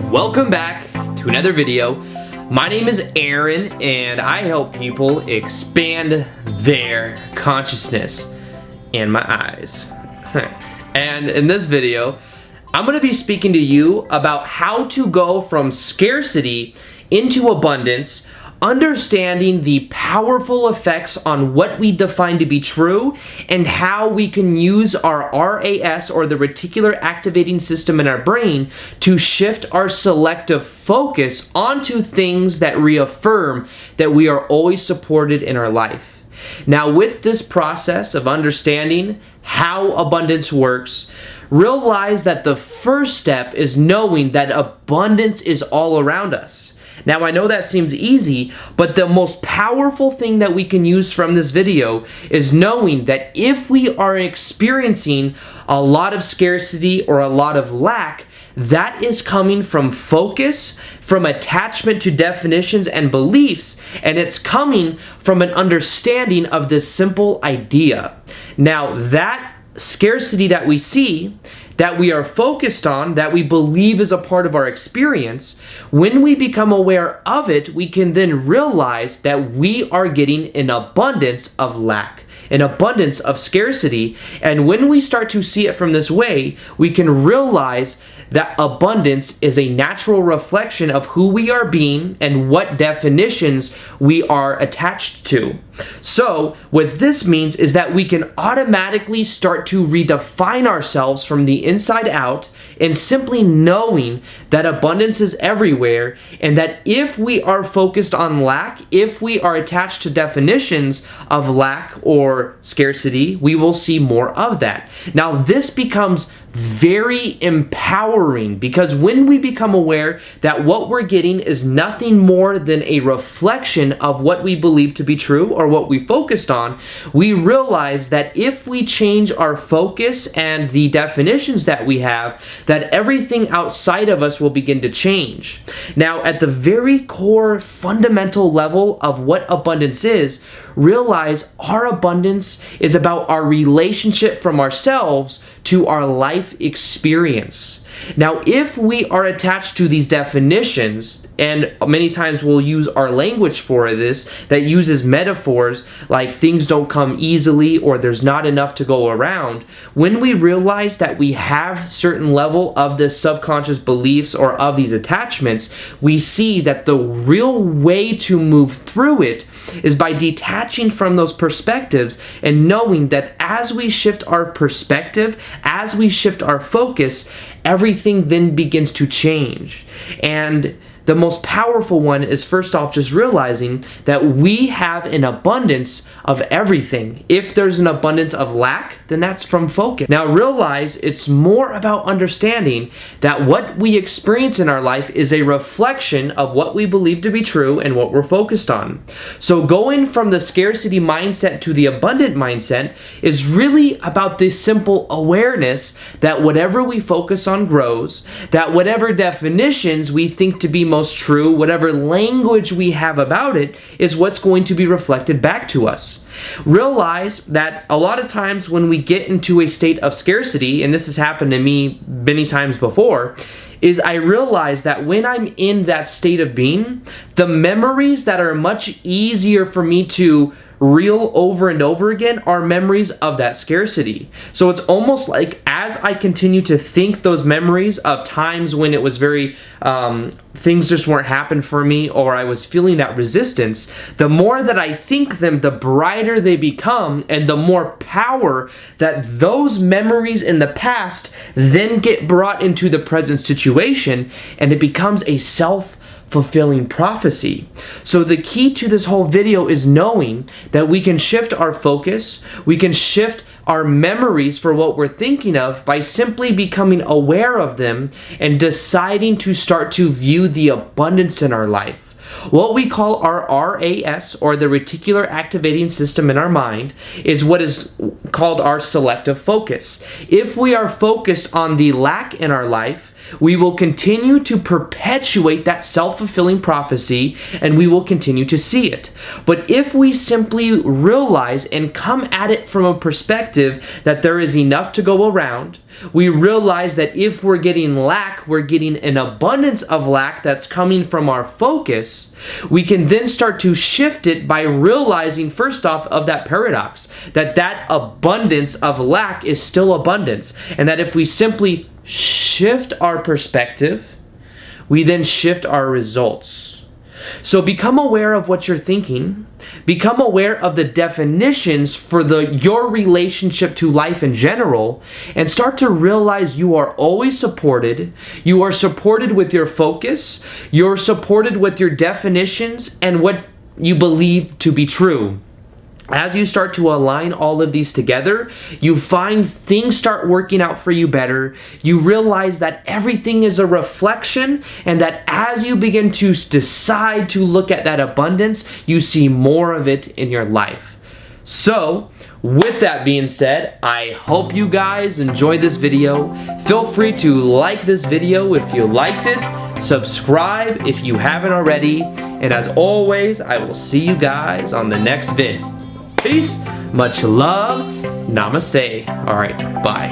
Welcome back to another video. My name is Aaron and I help people expand their consciousness and my eyes. And in this video, I'm going to be speaking to you about how to go from scarcity into abundance, understanding the powerful effects on what we define to be true and how we can use our RAS, or the reticular activating system in our brain, to shift our selective focus onto things that reaffirm that we are always supported in our life. Now, with this process of understanding how abundance works, realize that the first step is knowing that abundance is all around us. Now, I know that seems easy, but the most powerful thing that we can use from this video is knowing that if we are experiencing a lot of scarcity or a lot of lack, that is coming from focus, from attachment to definitions and beliefs, and it's coming from an understanding of this simple idea. Now, that scarcity that we see, that we are focused on, that we believe is a part of our experience, when we become aware of it, we can then realize that we are getting an abundance of lack, an abundance of scarcity. And when we start to see it from this way, we can realize that abundance is a natural reflection of who we are being and what definitions we are attached to. So what this means is that we can automatically start to redefine ourselves from the inside out, and simply knowing that abundance is everywhere, and that if we are focused on lack, if we are attached to definitions of lack or scarcity, we will see more of that. Now, this becomes very empowering, because when we become aware that what we're getting is nothing more than a reflection of what we believe to be true or what we focused on, we realize that if we change our focus and the definitions that we have, that everything outside of us will begin to change. Now, at the very core fundamental level of what abundance is, realize our abundance is about our relationship from ourselves to our life experience. Now, if we are attached to these definitions, and many times we'll use our language for this that uses metaphors like things don't come easily or there's not enough to go around, when we realize that we have certain level of this subconscious beliefs or of these attachments, we see that the real way to move through it is by detaching from those perspectives and knowing that as we shift our perspective, as we shift our focus, everything then begins to change. And the most powerful one is, first off, just realizing that we have an abundance of everything. If there's an abundance of lack, then that's from focus. Now, realize it's more about understanding that what we experience in our life is a reflection of what we believe to be true and what we're focused on. So going from the scarcity mindset to the abundant mindset is really about this simple awareness that whatever we focus on grows, that whatever definitions we think to be most true, whatever language we have about it, is what's going to be reflected back to us. Realize that a lot of times when we get into a state of scarcity, and this has happened to me many times before, is I realize that when I'm in that state of being, the memories that are much easier for me to reel over and over again are memories of that scarcity. So it's almost like as I continue to think those memories of times when it was very, things just weren't happening for me, or I was feeling that resistance, the more that I think them, the brighter they become, and the more power that those memories in the past then get brought into the present situation, and it becomes a self-fulfilling prophecy. So the key to this whole video is knowing that we can shift our focus, we can shift our memories for what we're thinking of by simply becoming aware of them and deciding to start to view the abundance in our life. What we call our RAS, or the reticular activating system in our mind, is what is called our selective focus. If we are focused on the lack in our life, we will continue to perpetuate that self-fulfilling prophecy, and we will continue to see it. But if we simply realize and come at it from a perspective that there is enough to go around, we realize that if we're getting lack, we're getting an abundance of lack that's coming from our focus, we can then start to shift it by realizing, first off, of that paradox, that abundance of lack is still abundance, and that if we simply shift our perspective, we then shift our results. So become aware of what you're thinking. Become aware of the definitions for your relationship to life in general, and start to realize you are always supported. You are supported with your focus. You're supported with your definitions and what you believe to be true. As you start to align all of these together, you find things start working out for you better. You realize that everything is a reflection, and that as you begin to decide to look at that abundance, you see more of it in your life. So, with that being said, I hope you guys enjoyed this video. Feel free to like this video if you liked it, subscribe if you haven't already, and as always, I will see you guys on the next vid. Peace, much love, namaste. All right, bye.